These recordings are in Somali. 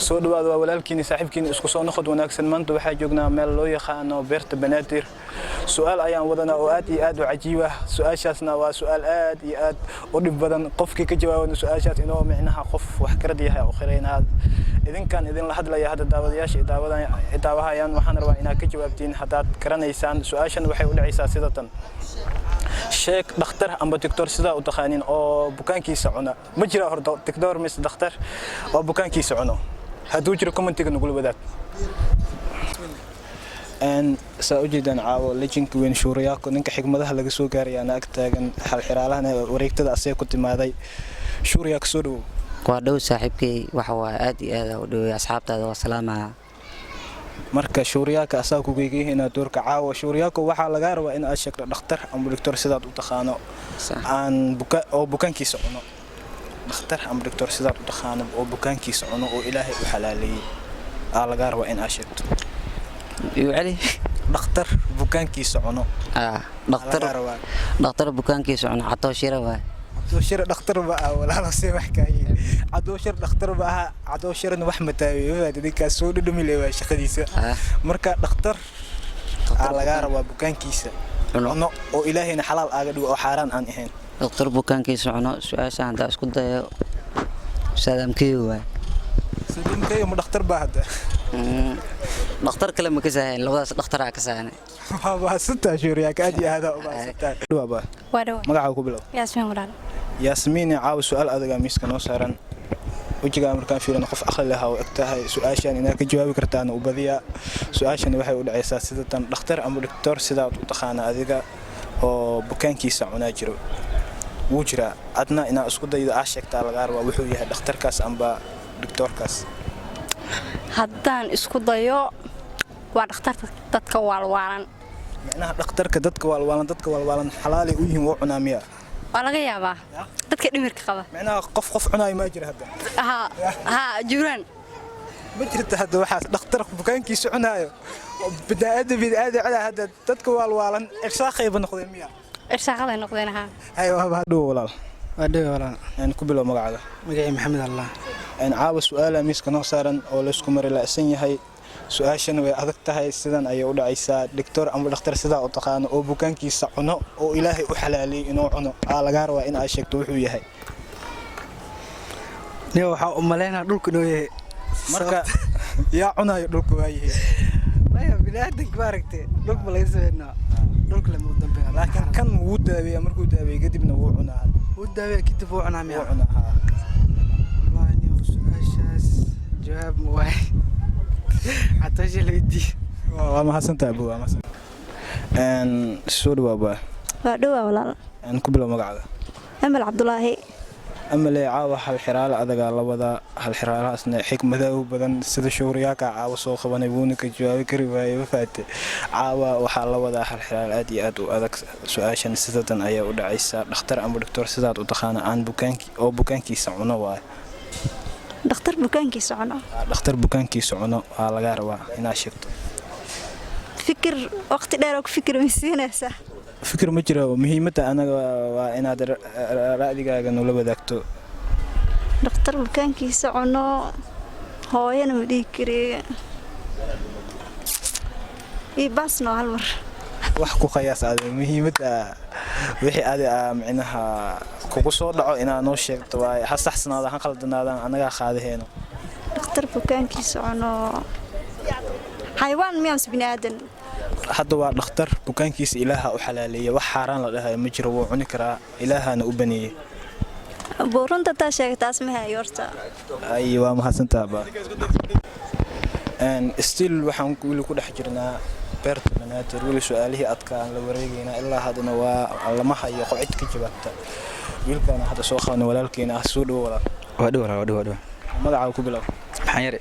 soo dhawaada walaalkiina saaxiibkiina isku soo noqod wanaagsan maanta waxa joognaa meel loo yaqaano beerta banaadir su'aal ayaan wadanaa oo aad iyo aad u cajiib ah su'aashaasna waa su'aal aad iyo aad u dhib badan qofkii ka jawaabana su'aashaas inoo micnaha qof wax karad yahay oo khiraynaad idinkan idin la hadlaya hadda daawadayaasha daawahayaan waxaan rabaa inaad ka jawaabtiin haddaad karanaysaan su'aashan waxay u dhacaysaa sida tan sheeg dhakhtar amba doctor sida u taqaanin oo bukaankiisa cuna ma jira horta doctor mis dhakhtar oo bukaankiisa cuno hadduu jiro commentiga nagula wadaag سأجدن عاو لجنك وين شورياك ونك حكمة هذا لقى سوق أنا أنا أكتاجن حال حرالة أنا وريكت ده أصير كنت ماذا شورياك سودو قادو صاحبك وحوا أدي هذا ودو أصحاب هذا والسلامة مركز شورياك أساكو بيجي هنا دورك عاو شورياك وحا لقار وإن أشك دكتور أم دكتور سداد وتخانو عن بكان كيس عنو دكتور أم دكتور سداد وتخانو أو بكان كيس عنو أو إلهي وحلالي لقار وإن أشك يوعلي دكتور بكان كيس عنو دكتور بكان كيس عنو عطوا شيرة عدو شير دكتور بقى ولا لا سي حكايه عدو شير دكتور بقى عدو شير وحمد تاوي ديك سو دمي لي شقديسا marka دكتور laga rabo bukaankiisa cuno oo ilaahayna xalaal aaga dhigo oo xaraan aan ahayn دكتور bukaankiisa cuno su'aasha hada isku dayo saadamkiyo waa saadamkiyo ma دكتور baa hada دكتور kale ma ka saaheen labadaas دكتور ka saaheen waa sita shuriya ka adiga hada oo baa sita wadoo magaca ku bilow yaasmin walaal ياسمين عاو سؤال أدقى ميسك نوصارن وجهة أمريكان فينا نقف أخذ لها وقتها سؤاشان إنك جوابي كرتان وبذيا سؤاشان وحي ولا عيسى سيدة دكتور أم دكتور سيدة وتخانا أدقى وبكان كيس عناجر وجرا أدنى إن أسكت إذا عاشق تالغار ووحويها دكتور كاس أم با دكتور كاس هدان اسكت ضيو ودكتور تتكوال والان معناها دكتور كدتك والوالن حلالي ويهم وعنامية laga yaabaa dadka dhimirka qaba macnaha qof cunaay ma jira hadda juran ma jirta hadda waxa dhakhtar bukaankiisa cunaayo bid'aada cala hadda dadka walwaalan irsaaqay noqdeen miya irsaaqada noqdeen hay waa dhow walaal aan ku bilow magacada magacay maxamed allah aan caawa su'aala miiska noo saaran oo la isku mari laasan yahay su'aashan way adag tahay sidan ay u dhacaysaa doctor ama dhakhtar sida oo taqaan oo bukaankiisa cuno oo ilaahay u xalaaleey inuu cuno laga rabaa in ay sheegto wuxuu yahay ne waxa u maleynaa dhulku noo yahay marka yaa cunayo dhulku waayahay maya bilaadanka baaragtay dhulku ma laga sameynaa dhulku lama dambeeyo laakiin kan wuu daaweeyaa markuu daaweeyo kadibna wuu cunaa kadib wuu cunaa miya wallahi ne su'aashaas jawaab ma waay عطاشي ليدي ما حسنت ابو ما حسنت ان سود بابا ودوا ولا ان كبل مقعده امل عبد الله امل عاوه الحراله ادغا لبدا الحراله اسنا حكمده بدن sida showriyaaka caawa soo qabanay buuna ka jawaabi kari waayay faate caawa waxa la wada xiraal aad iyo aad u adag su'aashan sidadan ayaa u dhacaysa dhakhtar ama doctor sidaad u taqaan aan bukaankiisa cuno waay دكتور بكانكي سعنو دكتور بكانكي سعنو laga rabaa inaad sheegto fikir waqti dheer oo fikir miisinaysa fikir ma jiro muhiimadda anaga waa inaad raadigaaga noo la wadaagto دكتور بكانكي سعنو hooyana ma dhigi kari basno hal mar wax ku qiyaas aad muhiimadda wixii aad macnaha kugu soo dhaco inaad noo sheegto waa hasaxsanaada han qaldanaadaan anaga qaadaheeno دكتور بكانكي سعنو حيوان ميامس بني آدم hadda waa dhakhtar bukaankiisa ilaaha u xalaaleeyay wax xaraan la dhahay ma jiro wuu cuni karaa ilaahana u baneeyay boorunta taa sheegtaas ma hayorta ay waa mahadsantaa ba still waxaan wili ku dhex jirnaa beerta banaadir wili su'aalihii adkaan la wareegayna ilaa hadana waa lama hayo qocid ka jawaabta wiilkana hadda soo qaban walaalkeena soo dhaw waa magaca ku bilow maxaan yare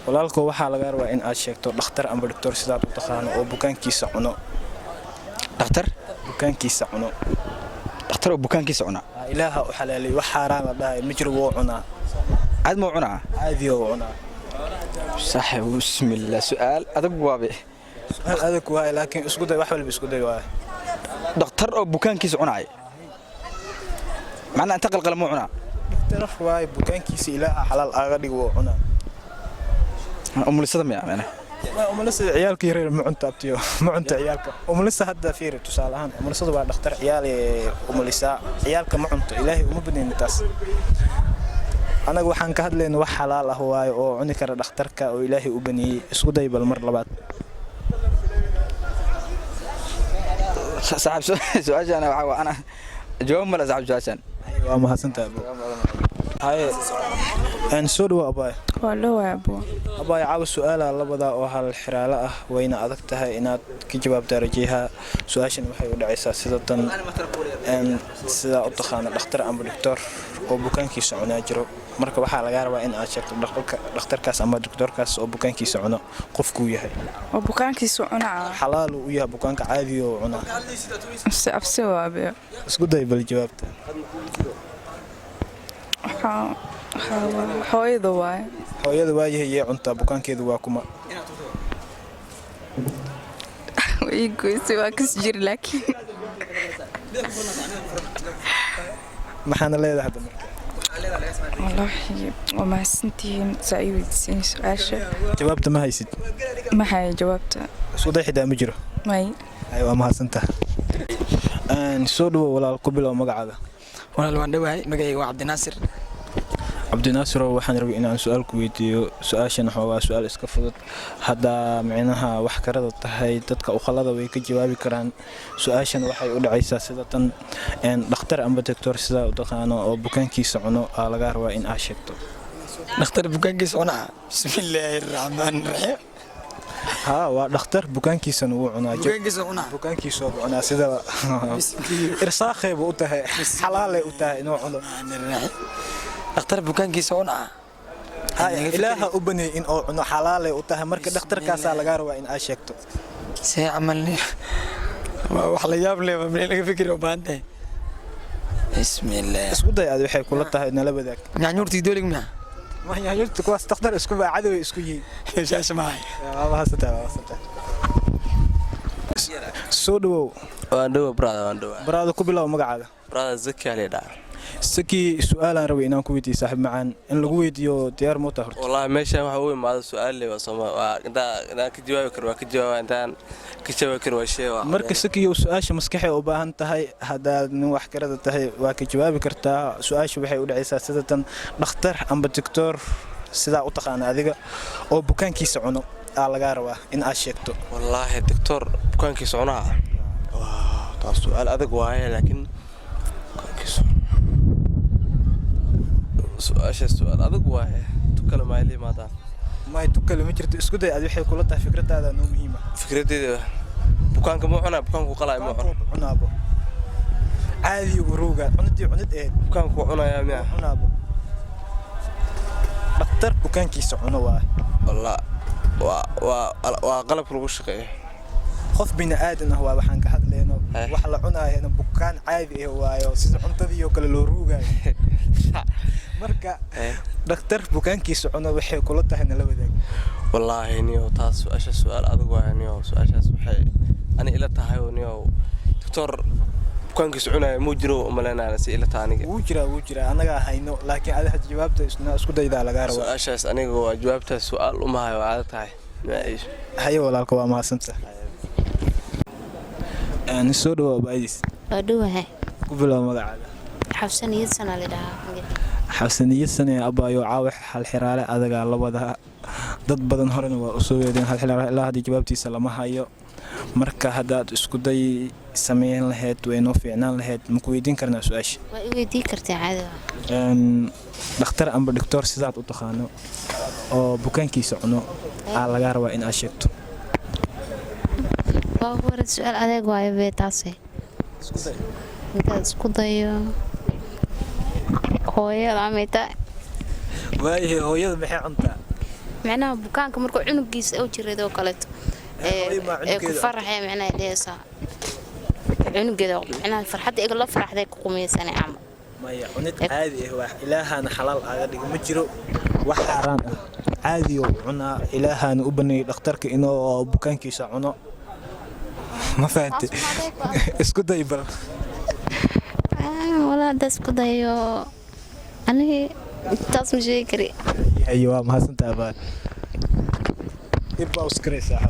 walaalko waxa laga rabaa in aad sheegto dhakhtar ama doctor sidaad u taqaan oo bukaankiisa cuno dhakhtar oo bukaankiisa cuna ilaaha u xalaaleey wax xaraan la dhahay ma jiro wuu cunaa aad ma cunaa caadi oo cunaa صاحب بسم الله سؤال أدق وابي سؤال أدق وابي لكن اسكت واحد اللي بيسكت وابي دكتور أو بكان كيس عناي معنا انتقل قلم عنا dhakhtar waay bukaankiisa ilaaha xalaal aaga dhigo oo cunaa umulisada miyaa macna umulisa ciyaalka yaryar ma cunta abtiyo ma cunta ciyaalka umulisa hadda fiiri tusaale ahaan umulisadu waa dhakhtar ciyaal umulisa ciyaalka ma cunto ilaahay uma badin taas anaga waxaan ka hadlaynaa wax xalaal ah waayo oo cuni kara dhakhtarka oo ilaahay u baniyay isku day bal mar labaad صاحب سؤال أنا وأنا جواب ولا صاحب سؤال waa mahadsantahay haye aan soo dhawo abay waa loo waabo abay caawa su'aala labada oo hal xiraale ah wayna adag tahay inaad ka jawaabto rajaha su'aashan waxay u dhacaysaa sida tan sida u taqaan dhakhtar ama doctor oo bukaankiisa cunaa jiro marka waxa laga rabaa in aad sheegto dhakhtarkaas ama doctorkaas oo bukaankiisa cuno qofku yahay oo bukaankiisa cunaa xalaal uu yahay bukaanka caadi oo cunaa abse waabe isku day bal jawaabta hooyada waay hooyada waayahay cunta bukaankeedu waa kuma way goysay waa kas jir laakiin maxaana leedahay hadda marka wallahi وما سنتين سعيد سين سؤاشة jawaabta ma haysid ما هي جوابته isku day xidaa ma jiro ماي waa mahadsantahay soo dhawo walaal ku bilow magacaada walaal waan dhawahay magacayga waa Cabdinaasir cabdinaasir waxaan rabay inaan su'aal ku weydiiyo su'aashan waa su'aal iska fudud hadda macnaha wax karada tahay dadka u khalada way ka jawaabi karaan su'aashan waxay u dhacaysaa sida tan dhakhtar ama doctor sida u taqaano oo bukaankiisa cuno laga rabaa in aad sheegto dhakhtar bukaankiisa cunaa bismillaahir rahmaanir rahiim waa dhakhtar bukaankiisa uu cunaa bukaankiisa uu cunaa sida irsaaqay buu u tahay xalaalay u tahay inuu cuno dhakhtar bukaankiisa cunaa ilaaha u banay in uu cuno xalaalay u tahay marka dhakhtarkaas laga rabaa in aad sheegto see amalni wax la yaab leh ma laga fikiro baantay bismillaah isku day aad waxay kula tahay nala wadaag nyaanyurtii doolig ma ما يعني قلت كواس تقدر اسكو عدو اسكو يي شاشه معي ما هسه سودو واندو برادا برادا ku bilow magacaaga برادا زكي عليدا سكي سؤال aan rabay inaan ku weydiiyo saaxib macaan in lagu weydiiyo diyaar mo tahay والله meeshan waxa uu imaado su'aal leh waa inta ka jawaabi karo waa ka jawaab intaan ka jawaabi karo waa shay waa marka sakiyo su'aasha maskaxay u baahan tahay hadaad nin wax karada tahay waa ka jawaabi kartaa su'aasha waxay u dhacaysaa sida tan dhakhtar ama doctor sida u taqaan adiga oo bukaankiisa cuno laga rabaa in aad sheegto wallahi doctor bukaankiisa cunaa waa taas su'aal adag waaye laakiin bukaankiisa su'aal adag waaye tukala maayli maada ما tukale ma jirto isku day aad waxay kula tahay fikradaada noo muhiim ah fikradeeda bukaanka ma cunaa bukaanku qalay ma cunaabo caadi uruga cunadii cunad ee bukaanku cunaya ma cunaabo dhakhtar bukaankiisa cuno waa والله وقلب lagu shaqeeyo qof bini aadan ah waa waxaan ka hadlayno wax la cunaayeen bukaan caadi ah waayo sida cuntadii oo kale loo ruugayo marka dhakhtar bukaankiisa cuno waxay kula tahay nala wadaag wallahi niyo taas su'aal adag waa niyo su'aashaas waxay ani ila tahay niyo doctor bukaankiisa cunayo muu jiro umaleynaa si ila tahay aniga wuu jira anaga hayno laakiin adiga jawaabta isku dayda laga rabo su'aashaas aniga waa jawaabta su'aal uma hayo aad tahay hayo walaalka waa mahadsantahay soo dhawo baadis waa dhawahay ku bilow magacaaga xabsaniyad sana la dhahaa xabsaniyad sana abaayo caawax hal xiraale adaga labada dad badan horena waa u soo weedeen hal xiraale ilaa hadii jawaabtiisa lama hayo marka hadaad isku day sameeyeen lahayd way noo fiicnaan lahayd ma ku weydiin karnaa su'aasha waa i weydiin kartaa caadi dhakhtar amba doctor sidaad u taqaano oo bukaankiisa cuno laga rabaa in aad sheegto waa hore su'aal adeeg waayo bee taasay intaad isku dayo hooyada amita waayahay hooyada maxay cuntaa macnaha bukaanka markuu cunugiisa u jireedo kaleeto ku farxay macnaha dheesa cunugeeda macnaha farxadda iga la farxday ku qumeysanay ama maya cunid caadi ah wax ilaahana xalaal aaga dhigo ma jiro wax xaraan ah caadi oo cunaa ilaahana u baneeyay dhakhtarka inuu bukaankiisa cuno ma fahanti isku day bal wala das ku dayo aniga taas ma sheegi kari أيوة ما هسنت أبان يبقى أسكري ساحة